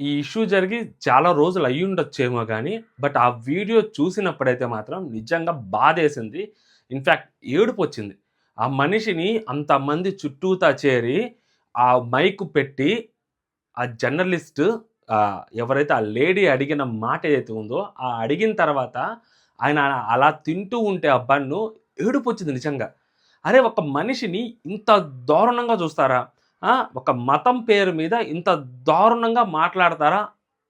ఈ ఇష్యూ జరిగి చాలా రోజులు అయ్యుండొచ్చేమో గానీ, బట్ ఆ వీడియో చూసినప్పుడైతే మాత్రం నిజంగా బాధేసింది. ఇన్‌ఫాక్ట్ ఏడుపొచ్చింది. ఆ మనిషిని అంతమంది చుట్టూతా చేరి, ఆ మైక్ పెట్టి, ఆ జర్నలిస్టు ఎవరైతే ఆ లేడీ అడిగిన మాట ఏదైతే ఉందో, ఆ అడిగిన తర్వాత ఆయన అలా తింటూ ఉంటే ఆ బన్ను ఏడుపొచ్చింది నిజంగా. అరే! ఒక మనిషిని ఇంత దారుణంగా చూస్తారా? ఒక మతం పేరు మీద ఇంత దారుణంగా మాట్లాడతారా?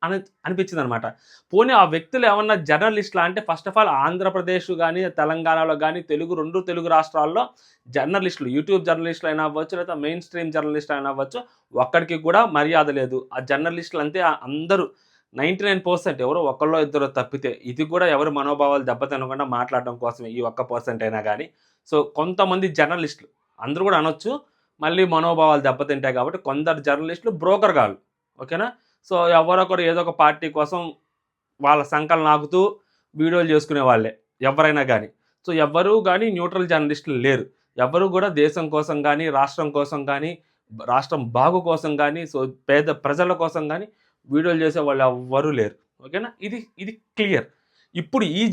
అని అనిపించిందనమాట. పోనీ ఆ వ్యక్తులు ఏమన్నా జర్నలిస్ట్‌లా అంటే ఫస్ట్ ఆఫ్ ఆల్ ఆంధ్రప్రదేశ్ గాని, తెలంగాణలో గాని, 2 తెలుగు రాష్ట్రాల్లో జర్నలిస్టులు, యూట్యూబ్ జర్నలిస్టులైనా అవ్వచ్చు, లేదా మెయిన్ స్ట్రీమ్ జర్నలిస్టులైనా అవ్వచ్చు, ఒక్కడికి కూడా మర్యాద లేదు. ఆ జర్నలిస్టులంతే అందరూ 99% ఎవరో ఒకళ్ళో ఇద్దరో తప్పితే. ఇది కూడా ఎవరి మనోభావాలు దెబ్బతినకుండా మాట్లాడడం కోసమే ఈ ఒక్క పర్సెంట్ అయినా గాని. సో, కొంతమంది జర్నలిస్టులు అందరూ కూడా అనొచ్చు. మళ్ళీ మనోభావాలు దెబ్బతింటాయి కాబట్టి కొందరు జర్నలిస్టులు బ్రోకర్ గాళ్ళు. ఓకేనా? సో, ఎవరో ఒకరు ఏదో ఒక పార్టీ కోసం వాళ్ళ సంకలు నాకుతూ వీడియోలు చేసుకునే వాళ్ళే ఎవ్వరైనా గాని. సో, ఎవ్వరు గాని న్యూట్రల్ జర్నలిస్టులు లేరు. ఎవ్వరు గూడా దేశం కోసం గాని, రాష్ట్రం కోసం గాని, రాష్ట్రం బాగు కోసం గాని, సో, పేద ప్రజల కోసం గాని వీడియోలు చేసేవాళ్ళు ఎవ్వరు లేరు. ఓకేనా? ఇది క్లియర్. ఇప్పుడు ఈ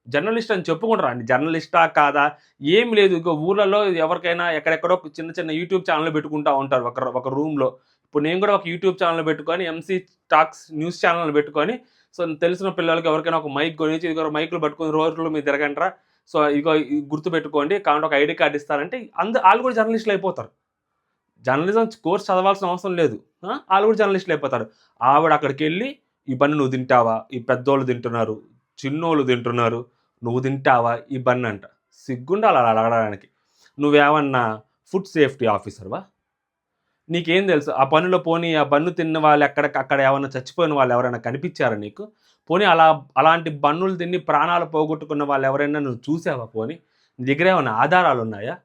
జర్నలిస్ట్ అని చెప్పుకుంటారండి. జర్నలిస్టా? కాదా? ఏం లేదు. ఇగో ఊర్లలో ఎవరికైనా ఎక్కడెక్కడో చిన్న చిన్న యూట్యూబ్ ఛానెల్‌లు పెట్టుకుంటా ఉంటారు ఒక రూమ్‌లో. ఇప్పుడు నేను గూడా ఒక యూట్యూబ్ ఛానెల్ పెట్టుకొని ఎంసీ టాక్స్ న్యూస్ ఛానెల్ పెట్టుకొని సో, తెలిసిన పిల్లలకి ఎవరికైనా ఒక మైక్ కొనిచ్చి, ఇదిగో మైకులు పట్టుకొని రోడ్ల మీద తిరగండ్రా. సో, ఇగో గుర్తుపెట్టుకోండి. కావాలంటే ఒక ఐడీ కార్డ్ ఇస్తానంటే ఆళ్ళు కూడా జర్నలిస్టులు అయిపోతారు. జర్నలిజం కోర్స్ చదవాల్సిన అవసరం లేదు. ఆళ్ళు కూడా జర్నలిస్టులు అయిపోతారు. ఆవిడ అక్కడికెళ్ళి, "ఈ బన్ను నువ్వు తింటావా? ఈ పెద్దోళ్ళు తింటున్నారు. చిన్నోళ్ళు తింటున్నారు. నువ్వు తింటావా ఈ బన్" అంట. సిగ్గుండాలి అలా అడగడానికి. నువ్వేమన్నా ఫుడ్ సేఫ్టీ ఆఫీసర్‌వా? నీకేం తెలుసు? ఆ పనిలో పోనీ ఆ బన్ను తిన్న వాళ్ళు అక్కడ ఏమన్నా చచ్చిపోయిన వాళ్ళు ఎవరైనా కనిపిచ్చారా నీకు? పోనీ అలాంటి బన్నులు తిని ప్రాణాలు పోగొట్టుకున్న వాళ్ళెవరైనా నువ్వు చూసావా పోనీ? నీ దగ్గర ఏమన్నా ఆధారాలున్నాయా?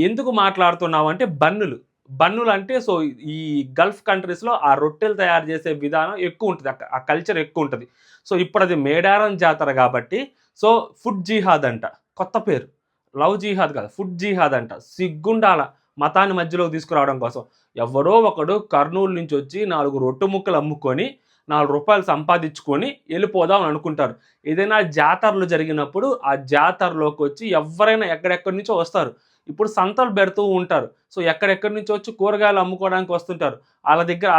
ఎందుకు మాట్లాడుతున్నావంటే బన్నులు. బన్నులంటే సో, ఈ గల్ఫ్ కంట్రీస్‌లో ఆ రొట్టెలు తయారు చేసే విధానం ఎక్కువుంటది. ఆ కల్చర్ ఎక్కువుంటది. సో, ఇప్పుడది మేడారం జాతర గాబట్టి సో, ఫుడ్ జిహాద్ అంట. కొత్త పేరు. లవ్ జిహాద్ కాదు. ఫుడ్ జిహాద్ అంట. సిగ్గుండాల మతాన్ని మధ్యలోకి తీసుకురావడం కోసం. ఎవరో ఒకడు కర్నూలు నుంచొచ్చి 4 రొట్టె ముక్కలు అమ్ముకొని, రూ. 4 సంపాదించుకొని ఎళ్ళిపోదాం అని అనుకుంటారు. ఏదైనా జాతరలు జరిగినప్పుడు, ఆ జాతరలోకొచ్చి ఎవ్వరైనా ఎక్కడెక్కడి నుంచో వస్తారు. ఇప్పుడు సంతలు పెడుతూ ఉంటారు. సో, ఎక్కడెక్కడి నుంచో వచ్చి కూరగాయలు అమ్ముకోవడానికి వస్తుంటారు. ఆళ్ళ దగ్గర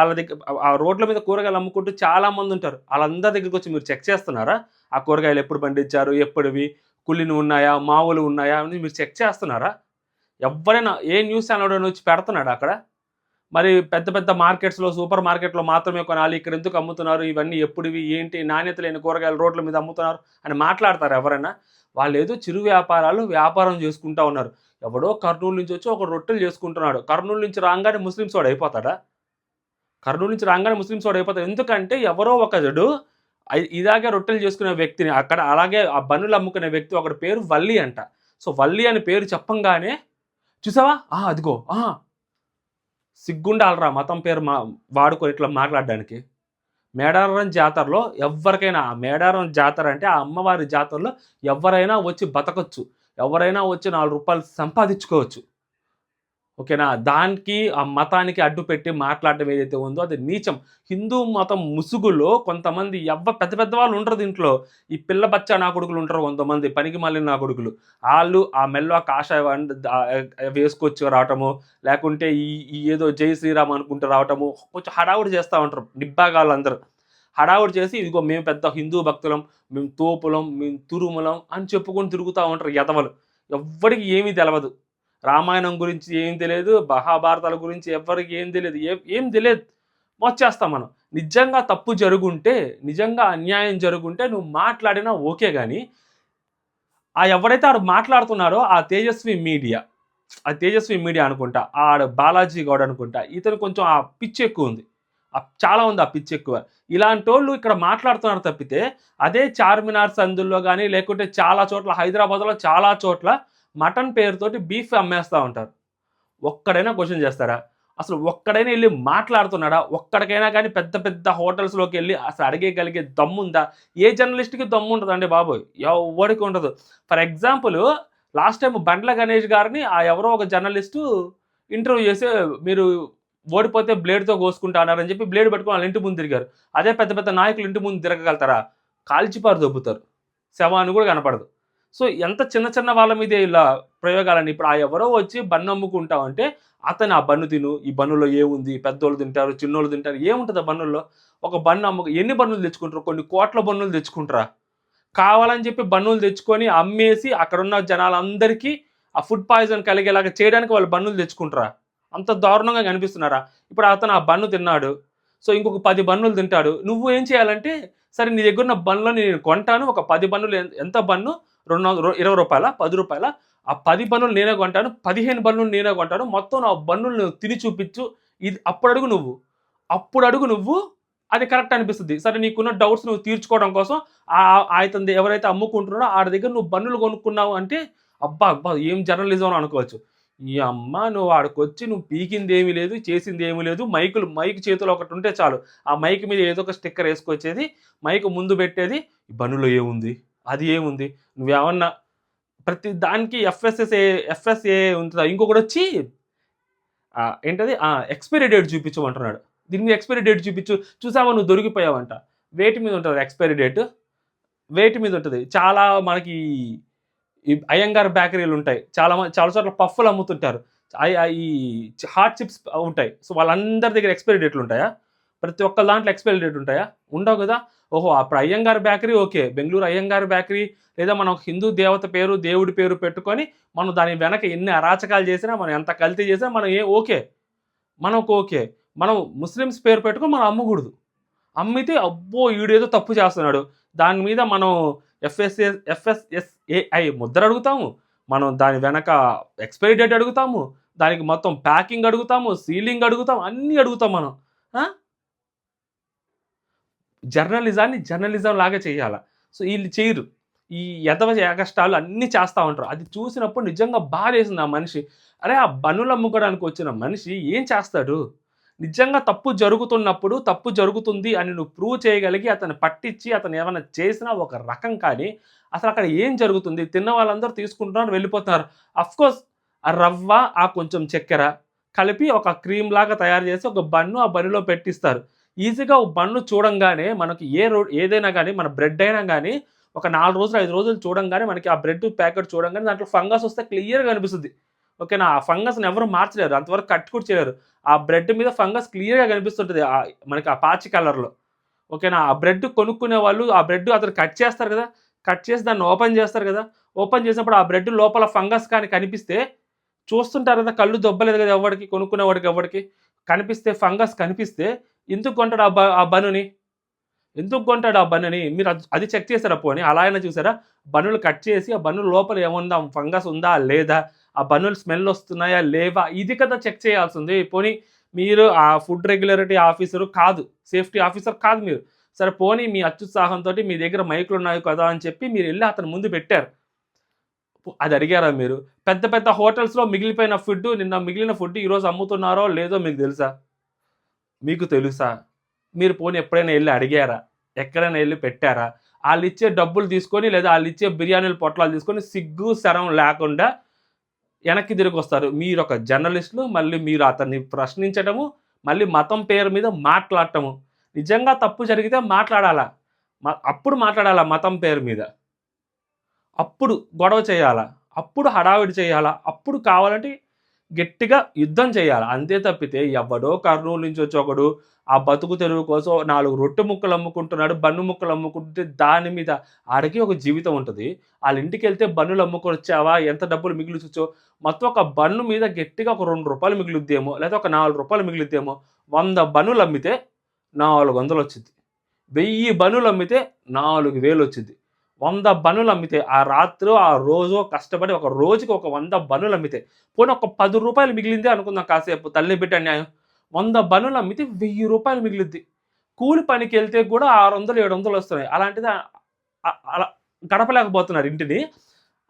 ఆ రోడ్ల మీద కూరగాయలు అమ్ముకుంటూ చాలామందుంటారు. ఆళ్ళందరి దగ్గరికొచ్చి మీరు చెక్ చేస్తున్నారా? ఆ కూరగాయలు ఎప్పుడు పండించారు? ఎప్పటివి? కుళ్ళినవి ఉన్నాయా? మామూలువి ఉన్నాయా? అని మీరు చెక్ చేస్తున్నారా? ఎవ్వరైనా ఏ న్యూస్ ఛానెలోడైనా వచ్చి పెడుతున్నాడా అక్కడ? మరి పెద్ద పెద్ద మార్కెట్స్‌లో, సూపర్ మార్కెట్‌లో మాత్రమే కొనాలి. ఇక్కడెందుకు అమ్ముతున్నారు? ఇవన్నీ ఎప్పుడివి? ఏంటి? నాణ్యత లేని కూరగాయలు రోడ్ల మీద అమ్ముతున్నారు అని మాట్లాడతారా ఎవరైనా? వాళ్ళేదో చిరు వ్యాపారం చేసుకుంటా ఉన్నారు. ఎవడో కర్నూలు నుంచి వచ్చి ఒక రొట్టెలు చేసుకుంటున్నాడు. కర్నూలు నుంచి రాంగానే ముస్లిమ్సోడు అయిపోతాడా? కర్నూలు నుంచి రాంగానే ముస్లిమ్సోడు అయిపోతాడు. ఎందుకంటే ఎవరో ఒకడు ఇలాగే రొట్టెలు చేసుకునే వ్యక్తిని అక్కడ అలాగే ఆ బన్నులు అమ్ముకునే వ్యక్తి ఒకడి పేరు వల్లి అంట. సో, వల్లి అని పేరు చెప్పంగానే చూసావా? అదిగో సిగ్గుండాలిరా మతం పేరు వాడుకొని ఇట్లా మాట్లాడడానికి. మేడారం జాతరలో ఎవ్వరికైనా ఆ మేడారం జాతర అంటే ఆ అమ్మవారి జాతరలో ఎవ్వరైనా వచ్చి బతకొచ్చు. ఎవరైనా వచ్చి రూ. 4 సంపాదించుకోవచ్చు. ఓకేనా? దానికి ఆ మతానికి అడ్డుపెట్టి మాట్లాడడం ఏదైతే ఉందో అది నీచం. హిందూ మతం ముసుగులో కొంతమంది పెద్ద పెద్ద వాళ్ళు ఉండరు దీంట్లో. ఈ పిల్ల బచ్చా నా కొడుకులు ఉంటారు కొంతమంది పనికి మాలిన నా కొడుకులు. ఆళ్ళు ఆ మెడలో కాషాయం వేసుకొచ్చి రావటము, లేకుంటే ఈ ఈ ఏదో జై శ్రీరామ్ అనుకుంటూ రావటము, కొంచెం హడావుడి చేస్తా ఉంటారు నిబ్బాగాళ్ళందరూ. హడావుడి చేసి ఇదిగో మేము పెద్ద హిందూ భక్తులం, మేము తోపులం, మేము తురుములం అని చెప్పుకొని తిరుగుతా ఉంటారు ఎదవలు. ఎవ్వడికి ఏమీ తెలవదు. రామాయణం గురించి ఏం తెలియదు. మహాభారతాల గురించి ఎవ్వరికి ఏం తెలియదు. ఏం తెలియదు. వచ్చేస్తాం మనం. నిజంగా తప్పు జరుగుంటే, నిజంగా అన్యాయం జరుగుంటే నువ్వు మాట్లాడినా ఓకే గానీ, ఎవడైతే ఆడు మాట్లాడుతున్నాడో ఆ తేజస్వి మీడియా అనుకుంటా. ఆడు బాలాజీ గౌడ్ అనుకుంటా. ఇతను కొంచెం ఆ పిచ్చి ఎక్కువుంది. చాలా ఉంది ఆ పిచ్చి ఎక్కువ. ఇలాంటోళ్ళు ఇక్కడ మాట్లాడుతున్నారు తప్పితే, అదే చార్మినార్ సందుల్లో గాని, లేకుంటే చాలా చోట్ల హైదరాబాద్‌లో చాలా చోట్ల మటన్ పేరుతోటి బీఫ్ అమ్మేస్తా ఉంటారు. ఒక్కడైనా క్వెషన్ చేస్తారా? అసలు ఒక్కడైనా ఎళ్లి మాట్లాడుతున్నాడా? ఒక్కడికైనా గాని పెద్ద పెద్ద హోటల్స్‌లోకెళ్ళి అసలు అడగగలిగే దమ్ముందా? ఏ జర్నలిస్ట్‌కి దమ్ముంటదండి బాబోయ్! ఎవ్వడికి ఉండదు. For example last time Bandla Ganesh గారిని ఎవరో ఒక జర్నలిస్టు ఇంటర్వ్యూ చేసి మీరు ఓడిపోతే బ్లేడ్‌తో కోసుకుంటా అన్నారని చెప్పి బ్లేడ్ పట్టుకొని వాళ్ళ ఇంటి ముందు తిరిగారు. అదే పెద్ద పెద్ద నాయకులు ఇంటి ముందు తిరగగలుగుతారా? కాల్చిపారు దొబ్బుతారు. శవాన్ని కూడా కనపడదు. సో ఎంత చిన్న చిన్న వాళ్ళ మీదే ఇలా ప్రయోగాలని ఇప్పుడు ఎవరో వచ్చి బన్ను అమ్ముకుంటామంటే అతను ఆ బన్ను తిను, ఈ బన్నులో ఏముంది? పెద్దోళ్ళు తింటారు, చిన్నోళ్ళు తింటారు. ఏముంటది ఆ బన్నుల్లో? ఒక బన్ను ఎన్ని బన్నులు తెచ్చుకుంటారు? కొన్ని కోట్ల బన్నులు తెచ్చుకుంటారా? కావాలని చెప్పి బన్నులు తెచ్చుకొని అమ్మేసి అక్కడున్న జనాలందరికీ ఆ ఫుడ్ పాయిజన్ కలిగేలాగా చేయడానికి వాళ్ళు బన్నులు తెచ్చుకుంటారా? అంత దారుణంగా కనిపిస్తున్నారా? ఇప్పుడు అతను ఆ బన్ను తిన్నాడు. సో ఇంకొక 10 బన్నులు తింటాడు. నువ్వు ఏం చేయాలంటే సరే నీ దగ్గరున్న బన్నులని నేను కొంటాను. ఒక 10 బన్నులు ఎంత బన్ను? రూ. 20 రూ. 10 ఆ 10 బన్నులు నేనే కొంటాను. 15 బన్నులు నేనే కొంటాను. మొత్తం నా బన్నులు నువ్వు తిని చూపించు. ఇది అప్పుడడుగు నువ్వు. అప్పుడడుగు నువ్వు అది కరెక్ట్ అనిపిస్తది. సరే నీకున్న డౌట్స్ నువ్వు తీర్చుకోవడం కోసం ఆయతనది ఎవరైతే అమ్ముకుంటున్నాడో ఆడి దగ్గర నువ్వు బన్నులు కొనుక్కున్నావు అంటే అబ్బా! అబ్బా! ఏం జర్నలిజం అనుకోవచ్చు. ఈ అమ్మ నువ్వు ఆడికొచ్చి నువ్వు పీకిందేమీ లేదు, చేసిందేమీ లేదు. మైక్ చేతిలో ఒకటుంటే చాలు. ఆ మైక్ మీద ఏదో ఒక స్టిక్కర్ ఏసుకొచ్చేది. మైక్ ముందు పెట్టేది. బన్నులో ఏముంది? అది ఏముంది? నువ్వేమన్నా ప్రతి దానికి ఎఫ్ఎస్ఏ ఉంటదా? ఇంకొకడొచ్చి ఏంటది? ఎక్స్‌పైరీ డేట్ చూపించమంటున్నాడు. దీని మీద ఎక్స్‌పైరీ డేట్ చూపించు. చూసావా నువ్వు దొరికిపోయావంట. వేటి మీద ఉంటది ఎక్స్‌పైరీ డేట్? వేటి మీద ఉంటది. చాలా మనకి ఈ అయ్యంగార్ బేకరీలుంటాయి. చాలా చోట్ల పఫ్ఫులు అమ్ముతుంటారు. ఈ హాట్ చిప్స్ ఉంటాయి. సో వాళ్ళందరి దగ్గర ఎక్స్‌పైరీ డేట్లుంటాయా? ప్రతి ఒక్కళ్ళ దాంట్లో ఎక్స్‌పైరీ డేట్ ఉంటాయా? ఉండవు గదా! ఓహో! అప్పుడు Iyengar bakery okay. Bengaluru Iyengar bakery లేదా మనం హిందూ దేవత పేరు, దేవుడి పేరు పెట్టుకొని మనం దాని వెనక ఎన్ని అరాచకాలు చేసినా, మనం ఎంత కల్తీ చేసినా మనం ఓకే. మనకు ఓకే. మనం ముస్లిమ్స్ పేరు పెట్టుకొని మనం అమ్మకూడదు. అమ్మితే అబ్బో! ఈడేదో తప్పు చేస్తున్నాడు. దాని మీద మనం ఎఫ్ఎస్ఎస్ఏఐ ముద్ర అడుగుతాము. మనం దాని వెనక ఎక్స్‌పైరీ డేట్ అడుగుతాము. దానికి మొత్తం ప్యాకింగ్ అడుగుతాము. సీలింగ్ అడుగుతాం. అన్నీ అడుగుతాం మనం. ఆ! జర్నలిజాన్ని జర్నలిజం లాగా చేయాల. సో ఈళ్ళు చెయ్యరు. ఈ ఎదవ ఎగస్ట్రాలు అన్నీ చేస్తా ఉంటారు. అది చూసినప్పుడు నిజంగా బాధేసింది ఆ మనిషి. అరే! ఆ బన్నులు అమ్ముకోవడానికి వచ్చిన మనిషి ఏం చేస్తాడు? నిజంగా తప్పు జరుగుతున్నప్పుడు, తప్పు జరుగుతుంది అని నువ్వు ప్రూవ్ చేయగలిగి అతన్ని పట్టించి అతను ఏమన్నా చేసినా ఒక రకం కానీ, అసలక్కడ ఏం జరుగుతుంది? తిన్న వాళ్ళందరూ తీసుకుంటున్నారు, వెళ్ళిపోతున్నారు. అఫ్‌కోర్స్ ఆ రవ్వ, ఆ కొంచెం చక్కెర కలిపి ఒక క్రీమ్‌లాగా తయారు చేసి ఒక బన్ను, ఆ బన్నులో పెట్టిస్తారు. ఈజీగా ఒక బన్ను చూడంగానే మనకి ఏదైనా గానీ, మన బ్రెడ్ అయినా గానీ, ఒక 4 రోజులు, 5 రోజులు చూడంగానే మనకి ఆ బ్రెడ్ ప్యాకెట్ చూడంగానే దాంట్లో ఫంగస్ వస్తే క్లియర్‌గా కనిపిస్తది. ఓకేనా? ఆ ఫంగస్‌ని ఎవరు మార్చలేరు. అంతవరకు కట్ కూడా చేయలేరు. ఆ బ్రెడ్ మీద ఫంగస్ క్లియర్‌గా కనిపిస్తుంటది. మనకి ఆ పాచి కలర్‌లో. ఓకేనా? ఆ బ్రెడ్ కొనుక్కునే వాళ్ళు ఆ బ్రెడ్ అతను కట్ చేస్తారు గదా! కట్ చేసి దాన్ని ఓపెన్ చేస్తారు గదా! ఓపెన్ చేసినప్పుడు ఆ బ్రెడ్ లోపల ఫంగస్ కానీ కనిపిస్తే చూస్తుంటారు గదా! కళ్ళు దొబ్బలేదు గదా! ఎవ్వడికి కొనుక్కునేవాడికి ఎవ్వడికి. కనిపిస్తే ఫంగస్ కనిపిస్తే ఎందుకు కొంటాడు ఆ బన్నుని? ఎందుకు కొంటాడు ఆ బన్నుని? మీరు అది చెక్ చేసారా పోనీ? అలా అయినా చూసారా? బన్నులు కట్ చేసి ఆ బన్ను లోపల ఏముందా? ఫంగస్ ఉందా? లేదా? ఆ బన్నులు స్మెల్ వస్తున్నాయా? లేవా? ఇది కదా చెక్ చేయాల్సింది. పోనీ మీరు ఆ ఫుడ్ రెగ్యులేటరీ ఆఫీసరు కాదు. సేఫ్టీ ఆఫీసర్ కాదు మీరు. సరే పోనీ మీ అత్యుత్సాహంతోటి మీ దగ్గర మైకులున్నాయి కదా! అని చెప్పి మీరెళ్లి అతని ముందు పెట్టారు. అది అడిగారా మీరు? పెద్ద పెద్ద హోటల్స్‌లో మిగిలిపోయిన ఫుడ్డు నిన్న మిగిలిన ఫుడ్ ఈరోజు అమ్ముతున్నారో లేదో మీకు తెలుసా? మీకు తెలుసా? మీరు పోనీ ఎప్పుడైనా ఎళ్లి అడిగారా? ఎక్కడైనా ఎళ్లి పెట్టారా? ఆళ్ళిచ్చే డబ్బులు తీసుకొని లేదా ఆళ్ళిచ్చే బిర్యానీల పొట్లాలు తీసుకొని సిగ్గు, శరం లేకుండా ఎనక్కి తిరిగొస్తారు. మీరొక జర్నలిస్టులు, మళ్ళీ మీరు అతన్ని ప్రశ్నించడము, మళ్ళీ మతం పేరు మీద మాట్లాడటము. నిజంగా తప్పు జరిగితే మాట్లాడాలా. అప్పుడు మాట్లాడాలా మతం పేరు మీద. అప్పుడు గొడవ చేయాలా. అప్పుడు హడావిడి చేయాలా. అప్పుడు కావాలంటే గట్టిగా యుద్ధం చేయాల. అంతే తప్పితే ఎవడో కర్నూలు నుంచి వచ్చి ఒకడు ఆ బతుకు తెరువు కోసం 4 రొట్టె ముక్కలు అమ్ముకుంటున్నాడు. బన్ను ముక్కలు అమ్ముకుంటే దాని మీద ఆడికి ఒక జీవితం ఉంటది. ఆళ్ళ ఇంటికెళ్తే బన్నులు అమ్ముకొనొచ్చావా? ఎంత డబ్బులు మిగిల్చొచ్చో మొత్తం ఒక బన్ను మీద గట్టిగా ఒక రూ. 2 మిగులుద్దేమో, లేదా ఒక రూ. 4 మిగులుద్దేమో. 100 బన్నులు అమ్మితే 400 వచ్చిద్ది. 1000 బన్నులు అమ్మితే 4000 వచ్చిద్ది. 100 బన్నులు అమ్మితే ఆ రాత్రో, ఆ రోజో కష్టపడి ఒక రోజుకి ఒక 100 బన్నులు అమ్మితే పోనీ ఒక రూ. 10 మిగిలిందే అనుకుందాం కాసేపు తల్లి బిడ్డ న్యాయం. 100 బన్నులు అమ్మితే రూ. 1000 మిగిలిద్ది. కూలి పనికెళ్తే కూడా 600, 700 వస్తున్నాయి. అలాంటిది అలా గడపలేకపోతున్నారు ఇంటిని.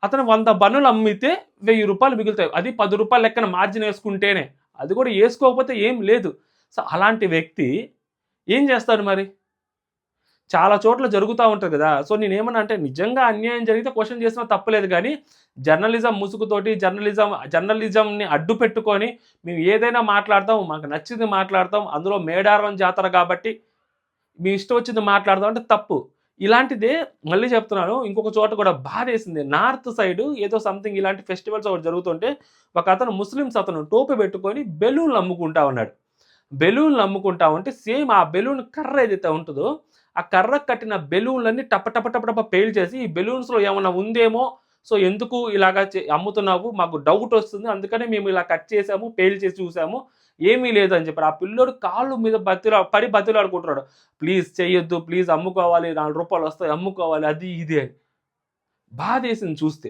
అతను 100 బన్నులు అమ్మితే రూ. 1000 మిగులుతాయి. అది రూ. 10 లెక్కన మార్జిన్ యేసుకుంటేనే. అది కూడా యేసుకోకపోతే ఏం లేదు. సో, అలాంటి వ్యక్తి ఏం చేస్తాడు మరి? చాలా చోట్ల జరుగుతా ఉంటది గదా! సో, నేనేమన్నా అంటే నిజంగా అన్యాయం జరిగితే క్వెషన్ చేసినా తప్పులేదు గానీ, జర్నలిజం ముసుగుతోటి జర్నలిజంని అడ్డు పెట్టుకొని మేము ఏదైనా మాట్లాడతాం, మాకు నచ్చింది మాట్లాడతాం, అందులో మేడారం జాతర గాబట్టి మీ ఇష్టం వచ్చింది మాట్లాడదాం అంటే తప్పు. ఇలాంటిదే మళ్ళీ చెప్తున్నాను ఇంకొక చోట కూడా బాధేసింది. నార్త్ సైడ్ ఏదో సంథింగ్ ఇలాంటి ఫెస్టివల్స్ ఒకటి జరుగుతుంటే ఒకతను ముస్లిమ్స్ అతను టోపీ పెట్టుకొని బెలూన్లు అమ్ముకుంటా ఉన్నాడు. బెలూన్లు అమ్ముకుంటా ఉంటే సేమ్ ఆ బెలూన్ కర్ర ఏదైతే ఉంటదో ఆ కర్రకు కట్టిన బెలూన్లన్నీ టప టప టప టప పేల్చేసి ఈ బెలూన్స్‌లో ఏమన్నా ఉందేమో సో ఎందుకు ఇలాగ అమ్ముతున్నావు? మాకు డౌట్ వస్తుంది. అందుకనే మేము ఇలా కట్ చేసాము, పేల్చేసి చూసాము. ఏమీ లేదని చెప్పారు. ఆ పిల్లోడు కాళ్ళు మీద పడి బతిలాడుకుంటున్నాడు. ప్లీజ్ చెయ్యొద్దు. ప్లీజ్ అమ్ముకోవాలి. రూ. 4 వస్తాయి అమ్ముకోవాలి. అది ఇది అని. బాధేసింది చూస్తే.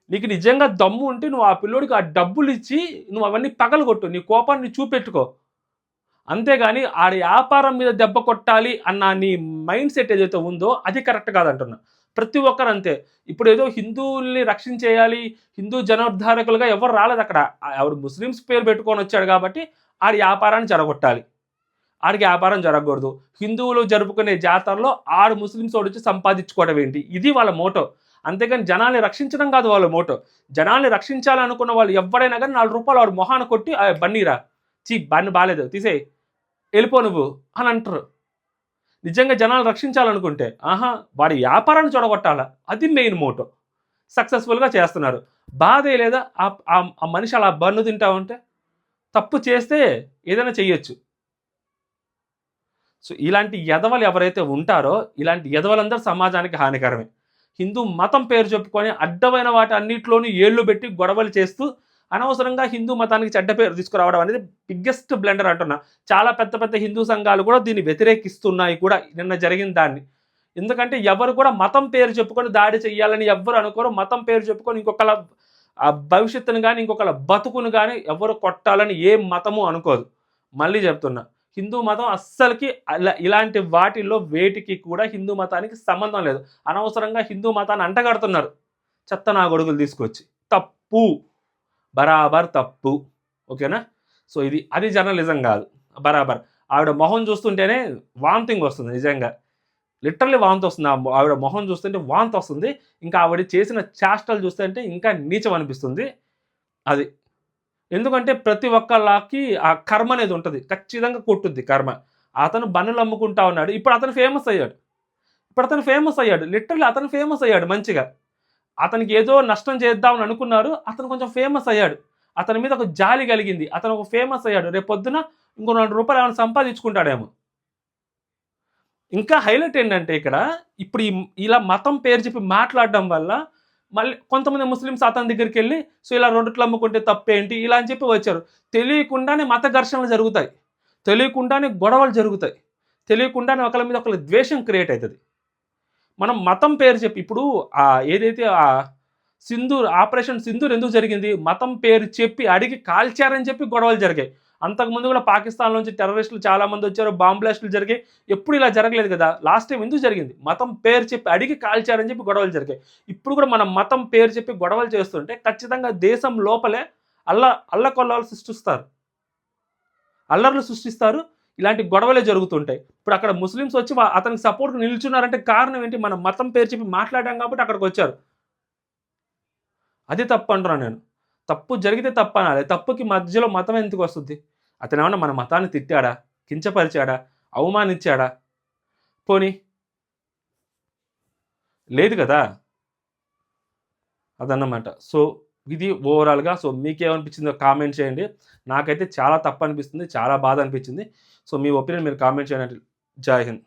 నీకు నిజంగా దమ్ము ఉంటే నువ్వు ఆ పిల్లోడికి ఆ డబ్బులిచ్చి నువ్వు అవన్నీ పగలగొట్టు. నీ కోపాన్ని చూపెట్టుకో. అంతేగాని ఆడి వ్యాపారం మీద దెబ్బ కొట్టాలి అన్న నీ మైండ్ సెట్ ఏదైతే ఉందో అది కరెక్ట్ కాదంటున్నా. ప్రతి ఒక్కరు అంతే. ఇప్పుడేదో హిందువుల్ని రక్షించేయాలి, హిందూ జనోద్ధారకులుగా ఎవరు రాలేదక్కడ. ఆవిడ ముస్లిమ్స్ పేరు పెట్టుకొనొచ్చాడు కాబట్టి ఆడి వ్యాపారాన్ని చెడగొట్టాలి. ఆడికి వ్యాపారం జరగకూడదు. హిందువులు జరుపుకునే జాతరలో ఆడు ముస్లిమ్సోడొచ్చి సంపాదించుకోవడం ఏంటి? ఇది వాళ్ళ మోటో. అంతేగాని జనాల్ని రక్షించడం కాదు వాళ్ళ మోటో. జనాల్ని రక్షించాలనుకున్న వాళ్ళు ఎవ్వరైనా గాని రూ. 4 ఆడి మొహాన కొట్టి బన్నీరా, బన్ బాలేదు తీసేయి, ఎళ్ళిపో నువ్వు అని అంటరు. నిజంగా జనాలను రక్షించాలనుకుంటే, ఆహా! వాడి వ్యాపారాన్ని చెడగొట్టాల. అది మెయిన్ మోటో. సక్సెస్‌ఫుల్‌గా చేస్తున్నారు. బాధేయలేదా? ఆ మనిషి అలా బన్ను తింటా ఉంటే? తప్పు చేస్తే ఏదైనా చెయ్యొచ్చు. సో, ఇలాంటి ఎదవలు ఎవరైతే ఉంటారో, ఇలాంటి ఎదవలందరూ సమాజానికి హానికరమే. హిందూ మతం పేరు చెప్పుకొని అడ్డమైన వాటి అన్నిట్లోనూ ఏళ్ళు పెట్టి గొడవలు చేస్తూ, అనవసరంగా హిందూ మతానికి చెడ్డ పేరు తీసుకురావడం అనేది బిగ్గెస్ట్ బ్లండర్ అంటున్నా. చాలా పెద్ద పెద్ద హిందూ సంఘాలు కూడా దీన్ని వ్యతిరేకిస్తున్నాయి కూడా నిన్న జరిగిన దాన్ని. ఎందుకంటే ఎవరు కూడా మతం పేరు చెప్పుకొని దాడి చెయ్యాలని ఎవ్వరు అనుకోరు. మతం పేరు చెప్పుకొని ఇంకొకళ్ళ భవిష్యత్తును గాని, ఇంకొకళ్ళ బతుకును గాని ఎవరు కొట్టాలని ఏ మతము అనుకోదు. మళ్ళీ చెప్తున్నా. హిందూ మతం అస్సలకి ఇలాంటి వాటిల్లో వేటికి కూడా హిందూ మతానికి సంబంధం లేదు. అనవసరంగా హిందూ మతాన్ని అంటగడుతున్నారు. చెత్త నా గొడుగులు తీసుకొచ్చి. తప్పు. బరాబర్ తప్పు. ఓకేనా? సో, అది జర్నలిజం గాదు. బరాబర్. ఆవిడ మొహం చూస్తుంటేనే వామిటింగ్ వస్తుంది నిజంగా. లిటరల్లీ వాంతొస్తుంది. ఆవిడ మొహం చూస్తుంటే వాంతొస్తుంది. ఇంకా ఆవిడ చేసిన చేష్టలు చూస్తుంటే ఇంకా నీచం అనిపిస్తుంది. అది. ఎందుకంటే ప్రతి ఒక్కళ్ళకి ఆ కర్మ అనేది ఉంటది. ఖచ్చితంగా కొట్టుద్ది కర్మ. అతను బన్నులు అమ్ముకుంటా ఉన్నాడు. ఇప్పుడు అతను ఫేమస్ అయ్యాడు. లిటరల్లీ అతను ఫేమస్ అయ్యాడు మంచిగా. అతనికి ఏదో నష్టం చేద్దామని అనుకున్నారు. అతను కొంచెం ఫేమస్ అయ్యాడు. అతని మీద ఒక జాలి కలిగింది. అతను ఒక ఫేమస్ అయ్యాడు. రేపొద్దున ఇంకో రూ. 4 ఏమైనా సంపాదించుకుంటాడేమో. ఇంకా హైలైట్ ఏంటంటే ఇక్కడ ఇప్పుడు ఇలా మతం పేరు చెప్పి మాట్లాడడం వల్ల మళ్ళీ కొంతమంది ముస్లిమ్స్ అతని దగ్గరికెళ్ళి సో ఇలా రొట్టెలు అమ్ముకుంటే తప్పేంటి ఇలా అని చెప్పి వచ్చారు. తెలియకుండానే మత ఘర్షణలు జరుగుతాయి. తెలియకుండానే గొడవలు జరుగుతాయి. తెలియకుండానే ఒకళ్ళ మీద ఒకళ్ళ ద్వేషం క్రియేట్ అవుతుంది. మనం మతం పేరు చెప్పి ఇప్పుడు ఏదైతే ఆపరేషన్ సింధూర్ ఎందుకు జరిగింది? మతం పేరు చెప్పి అడిగి కాల్చారని చెప్పి గొడవలు జరిగాయి. అంతకుముందు కూడా పాకిస్తాన్ నుంచి టెర్రరిస్టులు చాలా మంది వచ్చారు. బాంబ్ బ్లాస్టులు జరిగాయి. ఎప్పుడు ఇలా జరగలేదు కదా! లాస్ట్ టైం ఎందుకు జరిగింది? మతం పేరు చెప్పి అడిగి కాల్చారని చెప్పి గొడవలు జరిగాయి. ఇప్పుడు కూడా మనం మతం పేరు చెప్పి గొడవలు చేస్తుంటే ఖచ్చితంగా దేశం లోపలే అల్లకొల్లాలు సృష్టిస్తారు. అల్లర్లు సృష్టిస్తారు. ఇలాంటి గొడవలే జరుగుతుంటాయి. ఇప్పుడు అక్కడ ముస్లిమ్స్ వచ్చి అతనికి సపోర్ట్‌గా నిల్చున్నారంటే కారణం ఏంటి? మనం మతం పేరు చెప్పి మాట్లాడాం కాబట్టి అక్కడికొచ్చారు. అది తప్పు అంటున్నాను నేను. తప్పు జరిగితే తప్పనాలి. తప్పుకి మధ్యలో మతం ఎందుకొస్తది? అతనేమన్నా మన మతాన్ని తిట్టాడా? కించపరిచాడా? అవమానించాడా? పోనీ లేదు గదా! అదన్నమాట. సో, ఇది ఓవరాల్‌గా సో, మీకేమనిపించిందో కామెంట్ చేయండి. నాకైతే చాలా తప్పనిపిస్తుంది. చాలా బాధ అనిపించింది. సో, మీ ఒపీనియన్ మీరు కామెంట్ చేయండి. జై హింద్.